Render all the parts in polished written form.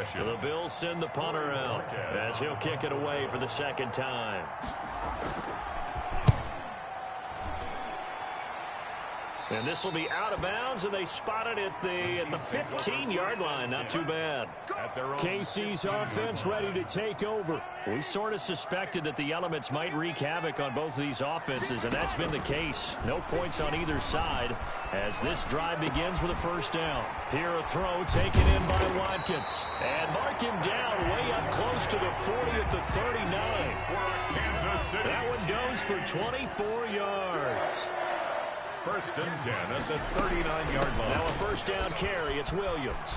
possession. The Bills send the punter out as he'll kick it away for the second time. And this will be out of bounds, and they spot it at the 15-yard line. Not too bad. KC's offense ready to take over. We sort of suspected that the elements might wreak havoc on both of these offenses, and that's been the case. No points on either side as this drive begins with a first down. Here a throw taken in by Watkins. And mark him down way up close to the 40 at the 39. That one goes for 24 yards. First and 10 at the 39-yard line. Now a first down carry. It's Williams.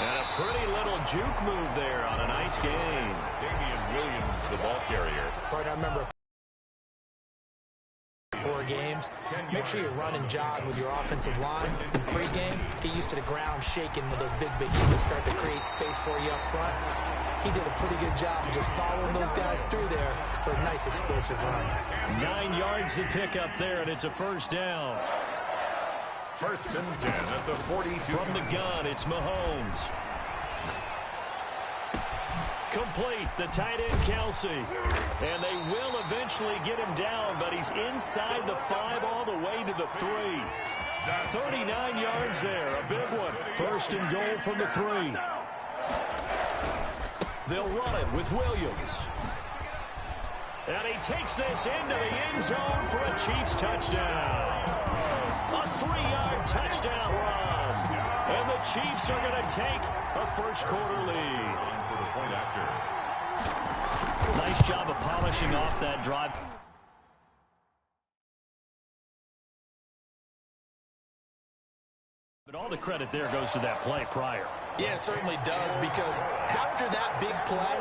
And a pretty little juke move there on a nice game. Damian Williams, the ball carrier. Part I remember 4 games. Make sure you run and jog with your offensive line in pregame. Get used to the ground shaking when those big behemoths start to create space for you up front. He did a pretty good job of just following those guys through there for a nice explosive run. 9 yards to pick up there, and it's a first down. First and 10 at the 42. From the gun, it's Mahomes. Complete, the tight end Kelsey. And they will eventually get him down, but he's inside the 5 all the way to the 3. 39 yards there, a big one. First and goal from the 3. They'll run it with Williams. And he takes this into the end zone for a Chiefs touchdown. A 3-yard touchdown run. And the Chiefs are going to take a first quarter lead. For the point after. Nice job of polishing off that drive. But all the credit there goes to that play prior. Yeah, it certainly does, because after that big play,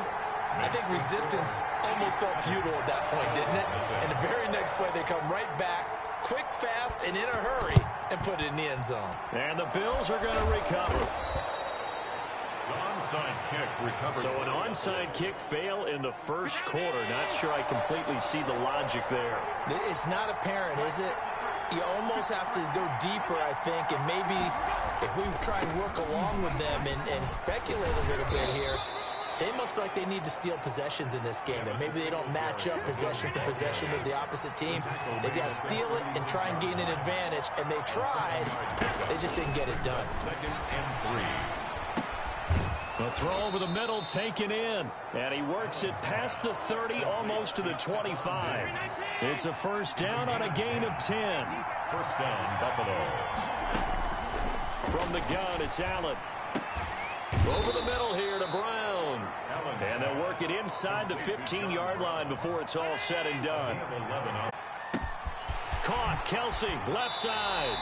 I think resistance almost felt futile at that point, didn't it? And the very next play, they come right back, quick, fast, and in a hurry, and put it in the end zone. And the Bills are going to recover. The onside kick recovered. So an onside kick fail in the first quarter. Not sure I completely see the logic there. It's not apparent, is it? You almost have to go deeper, I think, and maybe if we try and work along with them and speculate a little bit here, they must feel like they need to steal possessions in this game, and maybe they don't match up possession for possession with the opposite team. They got to steal it and try and gain an advantage, and they tried. They just didn't get it done. Second and 3. The throw over the middle taken in, and he works it past the 30, almost to the 25. It's a first down on a gain of 10. First down, Buffalo. From the gun, it's Allen. Over the middle here to Brown. And they'll work it inside the 15-yard line before it's all said and done. Caught, Kelsey, left side.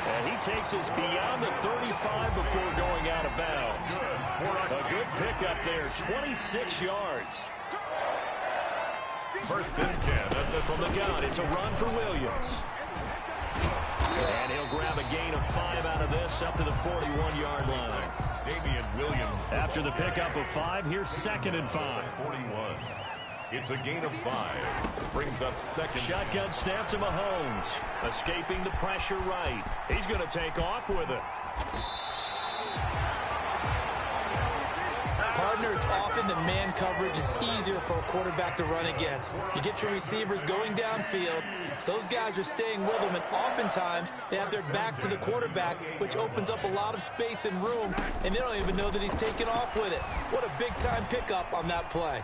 And he takes us beyond the 35 before going out of bounds. A good pickup there, 26 yards. First and 10. From the gun, it's a run for Williams. And he'll grab a gain of 5 out of this up to the 41-yard line. Damian Williams. After the pickup of 5, here's second and 5. 41. It's a gain of 5. Brings up second. Shotgun snap to Mahomes. Escaping the pressure right. He's going to take off with it. Partner, it's often the man coverage is easier for a quarterback to run against. You get your receivers going downfield. Those guys are staying with them, and oftentimes they have their back to the quarterback, which opens up a lot of space and room, and they don't even know that he's taken off with it. What a big-time pickup on that play.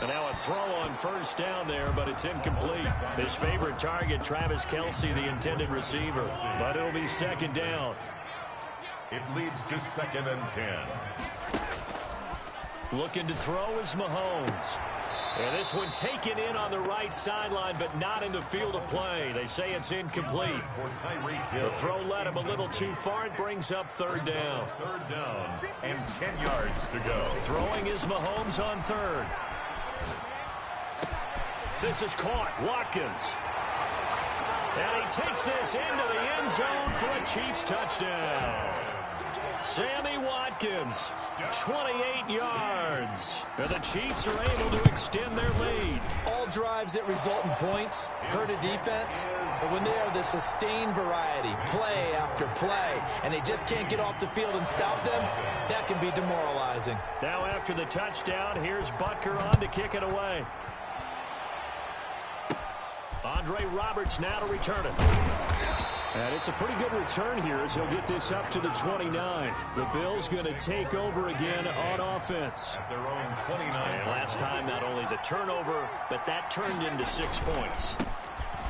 And now a throw on first down there, but it's incomplete. His favorite target, Travis Kelce, the intended receiver. But it'll be second down. It leads to second and 10. Looking to throw is Mahomes. And this one taken in on the right sideline, but not in the field of play. They say it's incomplete. For Tyreek Hill. The throw led him a little too far. It brings up third down. Third down and 10 yards to go. Throwing is Mahomes on third. This is caught. Watkins. And he takes this into the end zone for a Chiefs touchdown. Sammy Watkins, 28 yards. And the Chiefs are able to extend their lead. All drives that result in points hurt a defense, but when they are the sustained variety, play after play, and they just can't get off the field and stop them, that can be demoralizing. Now after the touchdown, here's Butker on to kick it away. Andre Roberts now to return it. And it's a pretty good return here as he'll get this up to the 29. The Bills going to take over again on offense. At their own 29. And last time, not only the turnover, but that turned into 6 points.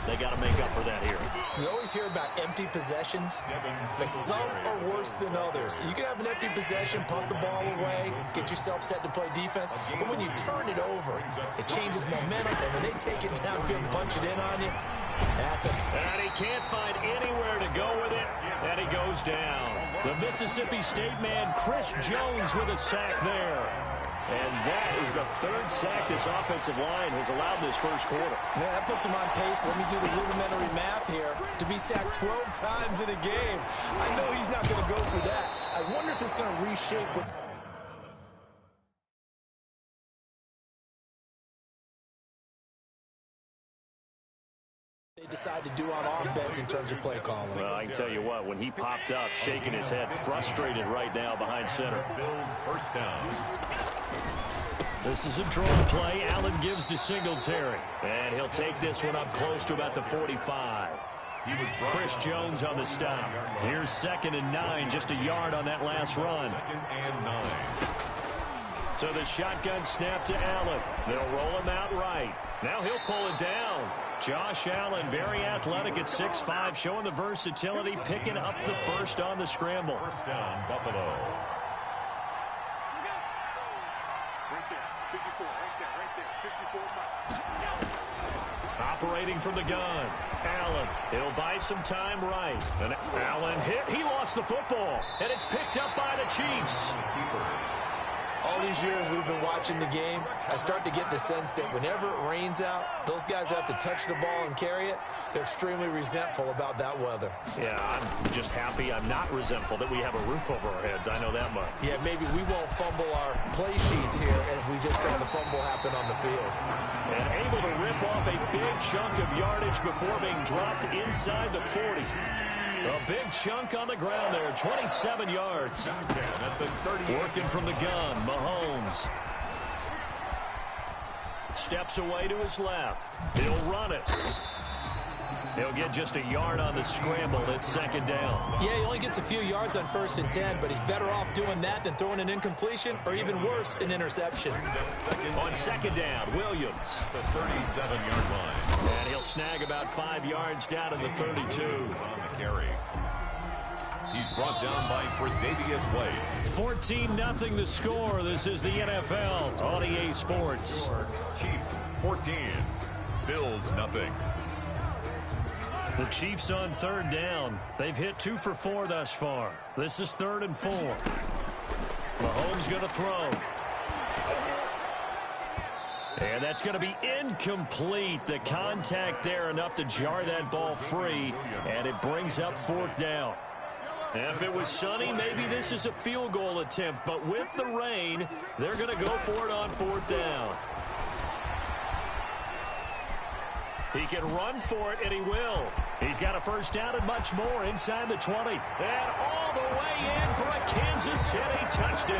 They got to make up for that here. You always hear about empty possessions, but some are worse than others. You can have an empty possession, punt the ball away, get yourself set to play defense, but when you turn it over, it changes momentum, and when they take it downfield and punch it in on you, that's it. And he can't find anywhere to go with it, and he goes down. The Mississippi State man, Chris Jones, with a sack there. And that is the 3rd sack this offensive line has allowed this first quarter. Yeah, that puts him on pace. Let me do the rudimentary math here. To be sacked 12 times in a game. I know he's not going to go for that. I wonder if it's going to reshape what... they decide to do on offense in terms of play calling. Well, I can tell you what, when he popped up, shaking his head, frustrated right now behind center. Bills first down. This is a draw play. Allen gives to Singletary. And he'll take this one up close to about the 45. Chris Jones on the stop. Here's 2nd and 9, just a yard on that last run. 2nd and 9. So the shotgun snap to Allen. They'll roll him out right. Now he'll pull it down. Josh Allen, very athletic at 6'5", showing the versatility, picking up the first on the scramble. First down, Buffalo. Operating from the gun. Allen, he'll buy some time right. And Allen hit. He lost the football. And it's picked up by the Chiefs. All these years we've been watching the game, I start to get the sense that whenever it rains out, those guys who have to touch the ball and carry it, they're extremely resentful about that weather. Yeah, I'm just happy I'm not resentful that we have a roof over our heads. I know that much. Yeah, maybe we won't fumble our play sheets here as we just saw the fumble happen on the field. And able to rip off a big chunk of yardage before being dropped inside the 40. A big chunk on the ground there, 27 yards. Working from the gun, Mahomes. Steps away to his left. He'll run it. He'll get just a yard on the scramble at 2nd down. Yeah, he only gets a few yards on 1st and 10, but he's better off doing that than throwing an incompletion or even worse, an interception. On 2nd down, Williams. The 37-yard line. And he'll snag about 5 yards down to the 32. On the carry. He's brought down by Tre'Davious White. 14-0 the score. This is the NFL on EA Sports. Chiefs 14. Bills nothing. The Chiefs on 3rd down. They've hit 2 for 4 thus far. This is 3rd and 4. Mahomes going to throw. And that's going to be incomplete. The contact there enough to jar that ball free. And it brings up 4th down. If it was sunny, maybe this is a field goal attempt. But with the rain, they're going to go for it on 4th down. He can run for it, and he will. He's got a first down and much more inside the 20. And all the way in for a Kansas City touchdown.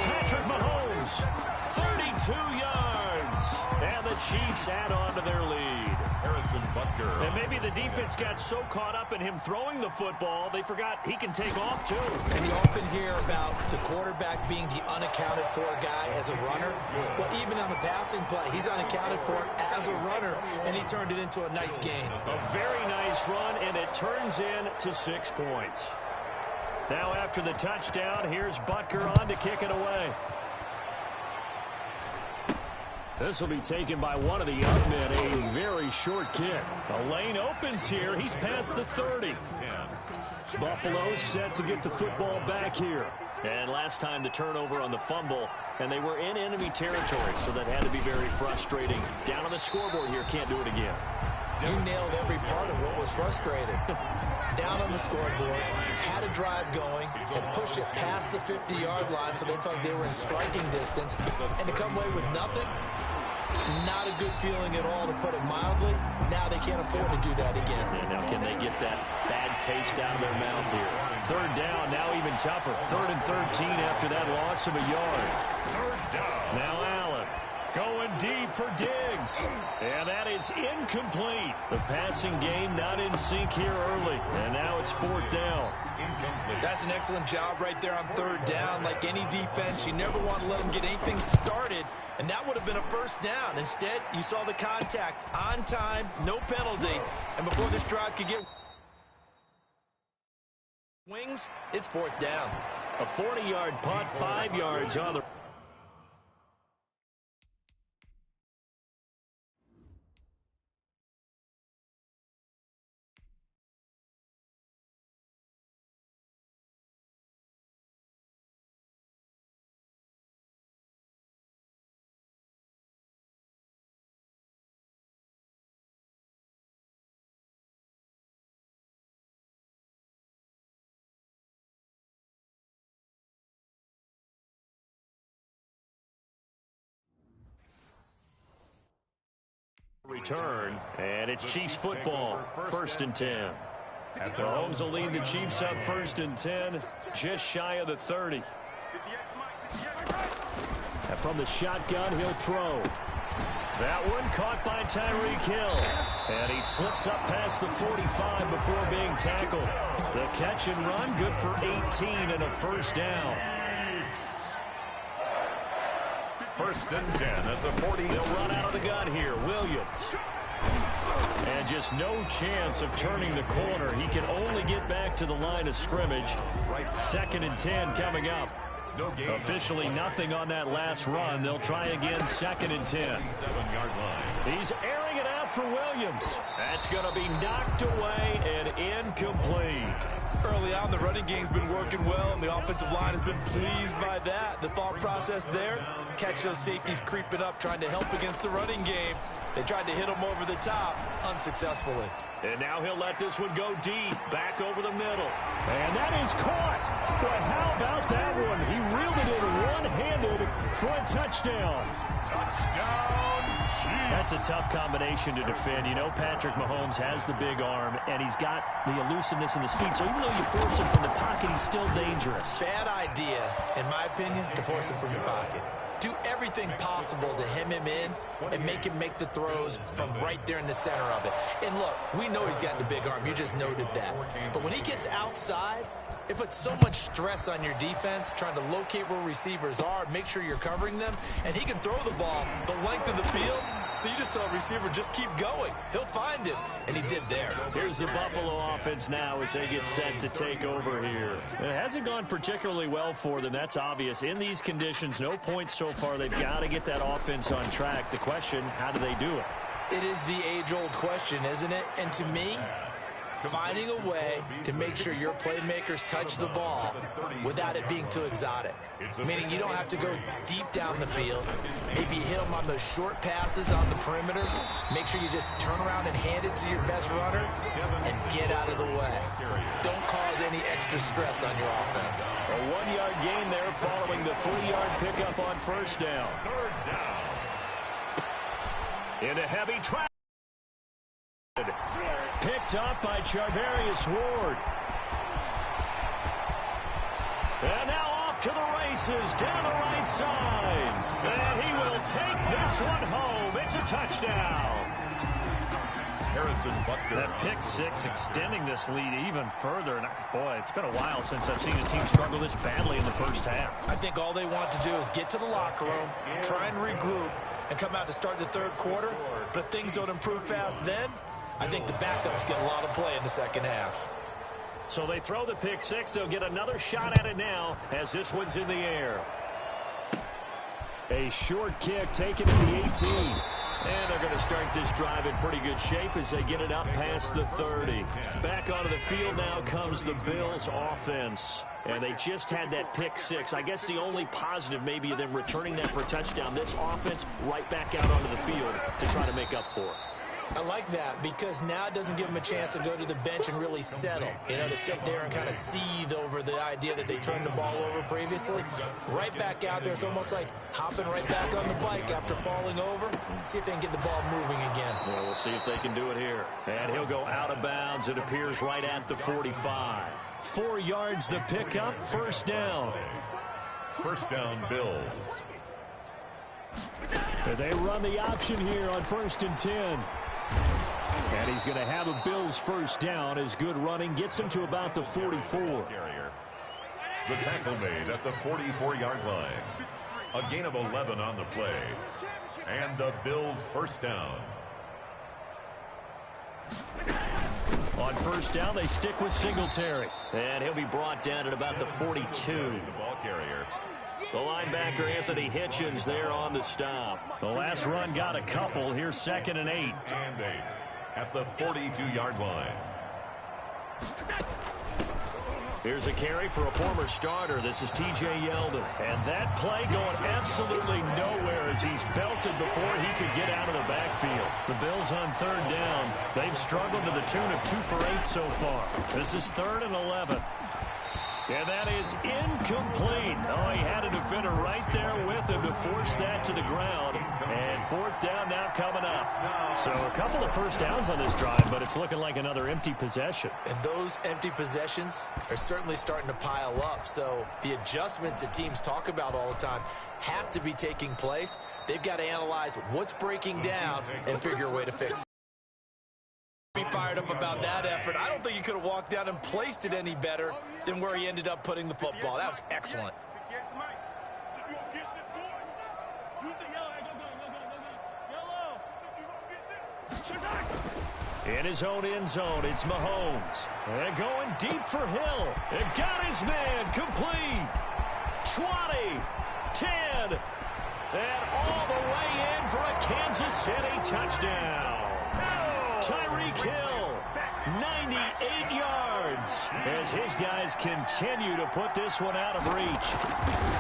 Patrick Mahomes, 32 yards. And the Chiefs add on to their lead. Harrison Butker. And maybe the defense got so caught up in him throwing the football, they forgot he can take off, too. And you often hear about the quarterback being the unaccounted for guy as a runner. Well, even on the passing play, he's unaccounted for as a runner, and he turned it into a nice game. A very nice run, and it turns into 6 points. Now after the touchdown, here's Butker on to kick it away. This will be taken by one of the young men, a very short kick. A lane opens here. He's past the 30. Buffalo's set to get the football back here. And last time the turnover on the fumble, and they were in enemy territory, so that had to be very frustrating. Down on the scoreboard here, can't do it again. You nailed every part of what was frustrating. Down on the scoreboard, had a drive going and pushed it past the 50-yard line so they felt they were in striking distance, and to come away with nothing, not a good feeling at all, to put it mildly. Now they can't afford to do that again. And now can they get that bad taste out of their mouth here? Third down, now even tougher. 3rd and 13 after that loss of a yard. Now Allen going deep for Diggs. And that is incomplete. The passing game not in sync here early. And now it's 4th down. That's an excellent job right there on 3rd down. Like any defense, you never want to let them get anything started, and that would have been a 1st down. Instead, you saw the contact on time, no penalty, and before this drive could get wings, it's 4th down. A 40-yard punt, 5 yards on the... return, and it's Chiefs football. 1st and 10. Mahomes will lead the Chiefs up 1st and 10, just shy of the 30. And from the shotgun, he'll throw. That one caught by Tyreek Hill. And he slips up past the 45 before being tackled. The catch and run, good for 18 and a 1st down. 1st and 10 at the 40. They'll run out of the gun here. Williams. And just no chance of turning the corner. He can only get back to the line of scrimmage. 2nd and 10 coming up. Officially nothing on that last run. They'll try again 2nd and 10. 7-yard line. He's airing it out for Williams. That's going to be knocked away and incomplete. Early on, the running game's been working well, and the offensive line has been pleased by that. The thought process there, catch those safeties creeping up, trying to help against the running game. They tried to hit him over the top, unsuccessfully. And now he'll let this one go deep, back over the middle. And that is caught. But how about that one? He reeled it in one-handed for a touchdown. Touchdown, Chiefs. That's a tough combination to defend. You know Patrick Mahomes has the big arm, and he's got the elusiveness and the speed. So even though you force him from the pocket, he's still dangerous. Bad idea, in my opinion, to force him from the pocket. Do everything possible to hem him in and make him make the throws from right there in the center of it. And look, we know he's got the big arm. You just noted that. But when he gets outside, it puts so much stress on your defense trying to locate where receivers are, make sure you're covering them, and he can throw the ball the length of the field. So you just tell a receiver, just keep going. He'll find it, and he did there. Here's the Buffalo offense now as they get set to take over here. It hasn't gone particularly well for them. That's obvious. In these conditions, no points so far. They've got to get that offense on track. The question, how do they do it? It is the age-old question, isn't it? And to me, finding a way to make sure your playmakers touch the ball without it being too exotic. Meaning you don't have to go deep down the field. Maybe hit them on those short passes on the perimeter. Make sure you just turn around and hand it to your best runner and get out of the way. Don't cause any extra stress on your offense. A 1-yard gain there following the 3-yard pickup on 1st down. 3rd down. In a heavy traffic. Picked up by Charvarius Ward. And now off to the races down the right side. And he will take this one home. It's a touchdown. Harrison Butker. That pick six extending this lead even further. And boy, it's been a while since I've seen a team struggle this badly in the first half. I think all they want to do is get to the locker room, try and regroup, and come out to start the 3rd quarter. But if things don't improve fast then, I think the backups get a lot of play in the 2nd half. So they throw the pick six. They'll get another shot at it now as this one's in the air. A short kick taken at the 18. And they're going to start this drive in pretty good shape as they get it up past the 30. Back onto the field now comes the Bills offense. And they just had that pick six. I guess the only positive maybe of them returning that for a touchdown. This offense right back out onto the field to try to make up for it. I like that because now it doesn't give them a chance to go to the bench and really settle, to sit there and kind of seethe over the idea that they turned the ball over previously. Right back out there. It's almost like hopping right back on the bike after falling over. See if they can get the ball moving again. Well, we'll see if they can do it here. And he'll go out of bounds. It appears right at the 45. 4 yards the pickup, first down. First down, Bills. They run the option here on 1st and 10. And he's going to have a Bills first down as good running gets him to about the 44. The tackle made at the 44-yard line. A gain of 11 on the play. And the Bills first down. On first down, they stick with Singletary. And he'll be brought down at about the 42. The ball carrier. The linebacker, Anthony Hitchens, there on the stop. The last run got a couple. Here's 2nd and 8. And 8 at the 42-yard line. Here's a carry for a former starter. This is T.J. Yeldon. And that play going absolutely nowhere as he's belted before he could get out of the backfield. The Bills on 3rd down. They've struggled to the tune of 2 for 8 so far. This is 3rd and 11. And that is incomplete. Oh, he had a defender right there with him to force that to the ground. And 4th down now coming up. So a couple of first downs on this drive, but it's looking like another empty possession. And those empty possessions are certainly starting to pile up. So the adjustments that teams talk about all the time have to be taking place. They've got to analyze what's breaking down and figure a way to fix it. Be fired up about that effort. I don't think he could have walked down and placed it any better than where he ended up putting the football. That was excellent. In his own end zone, it's Mahomes. And going deep for Hill. It got his man complete. 20, 10, and all the way in for a Kansas City touchdown. Tyreek Hill, 98 yards, as his guys continue to put this one out of reach.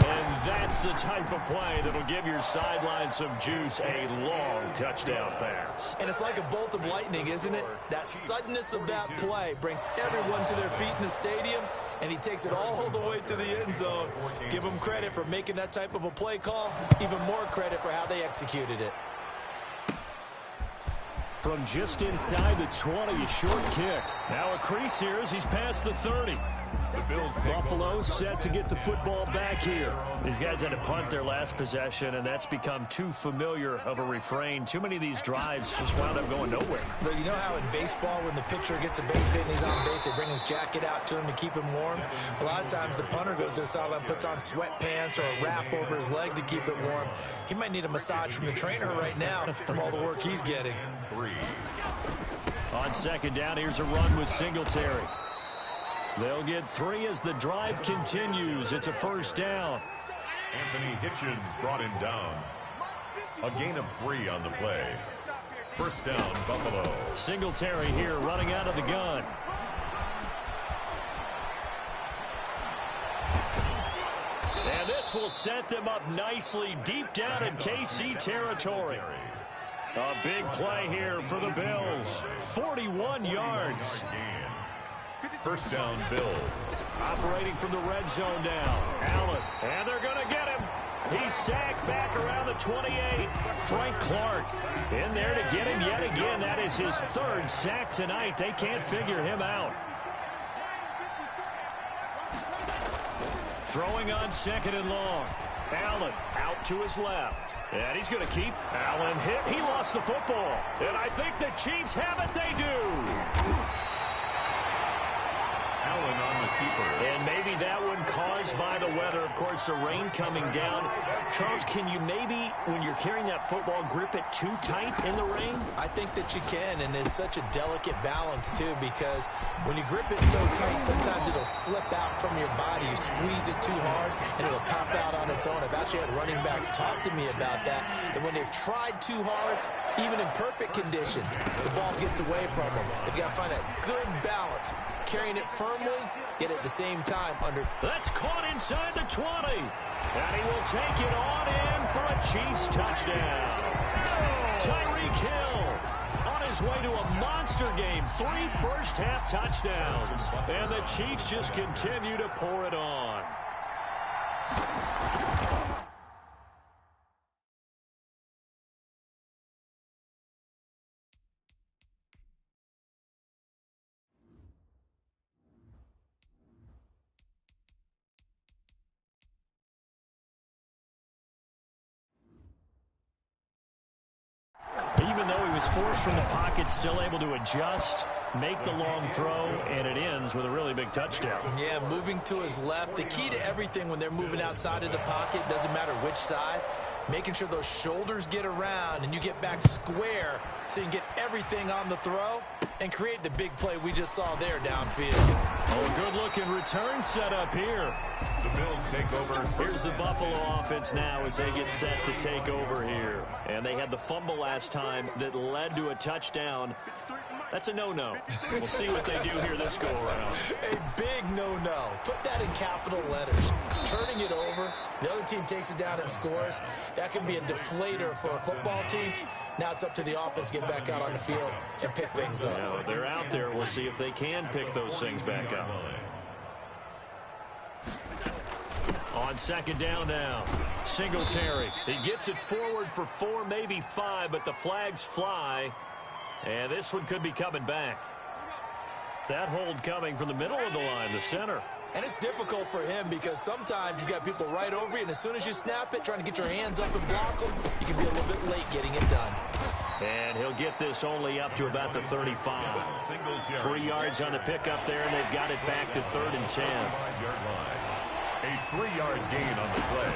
And that's the type of play that'll give your sideline some juice, a long touchdown pass. And it's like a bolt of lightning, isn't it? That suddenness of that play brings everyone to their feet in the stadium, and he takes it all the way to the end zone. Give him credit for making that type of a play call, even more credit for how they executed it. From just inside the 20, a short kick. Now a crease here as he's past the 30. The Bills Buffalo set to get the football back here. These guys had to punt their last possession, and that's become too familiar of a refrain. Too many of these drives just wound up going nowhere. But you know how in baseball, when the pitcher gets a base hit and he's on base, they bring his jacket out to him to keep him warm? A lot of times the punter goes to the sideline, puts on sweatpants or a wrap over his leg to keep it warm. He might need a massage from the trainer right now from all the work he's getting. 3. On 2nd down, here's a run with Singletary. They'll get 3 as the drive continues. It's a first down. Anthony Hitchens brought him down. A gain of 3 on the play. First down, Buffalo. Singletary here running out of the gun. And this will set them up nicely deep down in KC territory. A big play here for the Bills. 41 yards. First down, Bills. Operating from the red zone now. Allen. And they're going to get him. He's sacked back around the 28. Frank Clark in there to get him yet again. That is his 3rd sack tonight. They can't figure him out. Throwing on 2nd and long. Allen out to his left. And he's going to keep. Allen hit. He lost the football. And I think the Chiefs have it. They do. Allen on the keeper. And maybe that one caused by the weather. Of course, the rain coming down. Charles, can you maybe, when you're carrying that football, grip it too tight in the rain? I think that you can, and it's such a delicate balance, too, because when you grip it so tight, sometimes it'll slip out from your body. You squeeze it too hard, and it'll pop out on its own. I've actually had running backs talk to me about that when they've tried too hard, even in perfect conditions, the ball gets away from them. They've got to find that good balance, carrying it firmly, yet at the same time under. That's caught inside the 20. And he will take it on in for a Chiefs touchdown. Tyreek Hill on his way to a monster game. 3 first-half touchdowns. And the Chiefs just continue to pour it on. Even though he was forced from the pocket, still able to adjust, make the long throw, and it ends with a really big touchdown. Yeah, moving to his left. The key to everything when they're moving outside of the pocket, doesn't matter which side, making sure those shoulders get around and you get back square so you can get everything on the throw and create the big play we just saw there downfield. Oh, good-looking return set up here. The Bills take over. Here's the Buffalo offense now as they get set to take over here. And they had the fumble last time that led to a touchdown. That's a no-no. We'll see what they do here this go-around. A big no-no. Put that in capital letters. Turning it over, the other team takes it down and scores. That can be a deflator for a football team. Now it's up to the offense to get back out on the field and pick things up. No, they're out there. We'll see if they can pick those things back up. On second down now, Singletary. He gets it forward for 4, maybe 5, but the flags fly. And this one could be coming back. That hold coming from the middle of the line, the center. And it's difficult for him because sometimes you've got people right over you, and as soon as you snap it, trying to get your hands up and block them, you can be a little bit late getting it done. And he'll get this only up to about the 35. 3 yards on the pickup there, and they've got it back to 3rd and 10. A 3-yard gain on the play.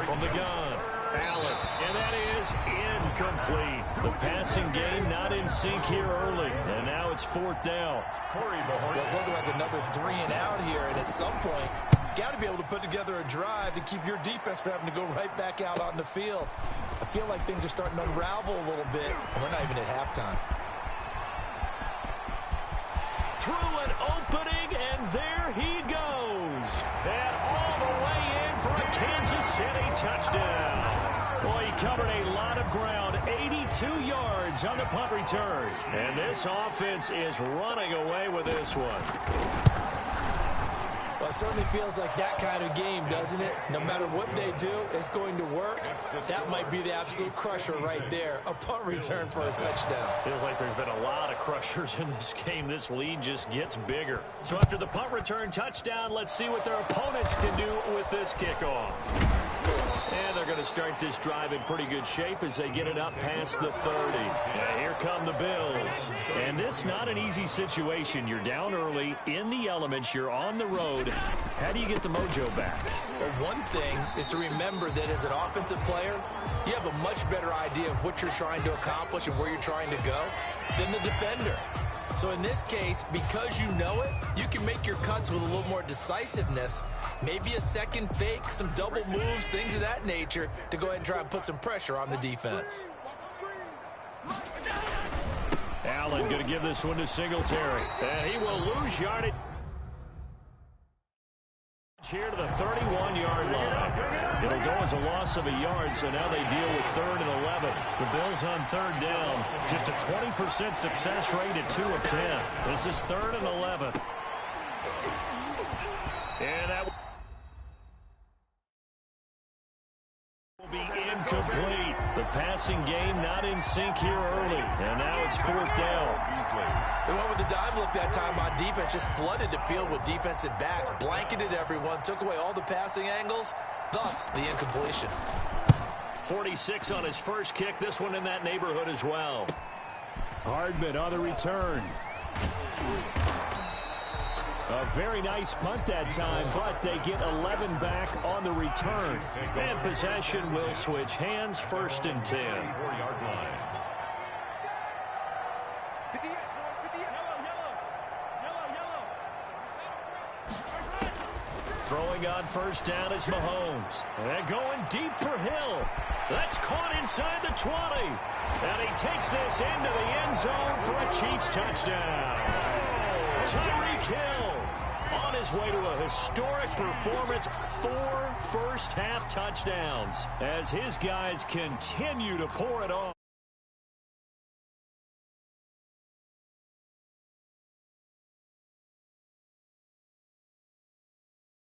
From the gun, Allen, and that is incomplete. The passing game not in sync here early, and now it's 4th down. Well, it's looking like another 3 and out here, and at some point, you got to be able to put together a drive to keep your defense from having to go right back out on the field. I feel like things are starting to unravel a little bit, and we're not even at halftime. Through an opening, and there he goes. And all the way in for a Kansas City touchdown. Boy, he covered a lot of ground, 82 yards on the punt return. And this offense is running away with this one. Well, it certainly feels like that kind of game, doesn't it? No matter what they do, it's going to work. That might be the absolute crusher right there. A punt return for a touchdown. Feels like there's been a lot of crushers in this game. This lead just gets bigger. So after the punt return touchdown, let's see what their opponents can do with this kickoff. And they're going to start this drive in pretty good shape as they get it up past the 30. And here come the Bills. And this not an easy situation. You're down early, in the elements, you're on the road. How do you get the mojo back? Well, one thing is to remember that as an offensive player, you have a much better idea of what you're trying to accomplish and where you're trying to go than the defender. So in this case, because you know it, you can make your cuts with a little more decisiveness, maybe a second fake, some double moves, things of that nature, to go ahead and try and put some pressure on the defense. Allen going to give this one to Singletary. And he will lose yardage here to the 31-yard line. It'll go as a loss of a yard, so now they deal with 3rd and 11. The Bills on 3rd down. Just a 20% success rate at 2 of 10. This is 3rd and 11. And that will be incomplete. The passing game not in sync here early. And now it's 4th down. They went with the dive look that time on defense, just flooded the field with defensive backs, blanketed everyone, took away all the passing angles, thus the incompletion. 46 on his first kick, this one in that neighborhood as well. Hardman on the return. A very nice punt that time, but they get 11 back on the return. And possession will switch hands, 1st and 10. Throwing on 1st down is Mahomes. And going deep for Hill. That's caught inside the 20. And he takes this into the end zone for a Chiefs touchdown. Tyreek Hill on his way to a historic performance. 4 first-half touchdowns as his guys continue to pour it on.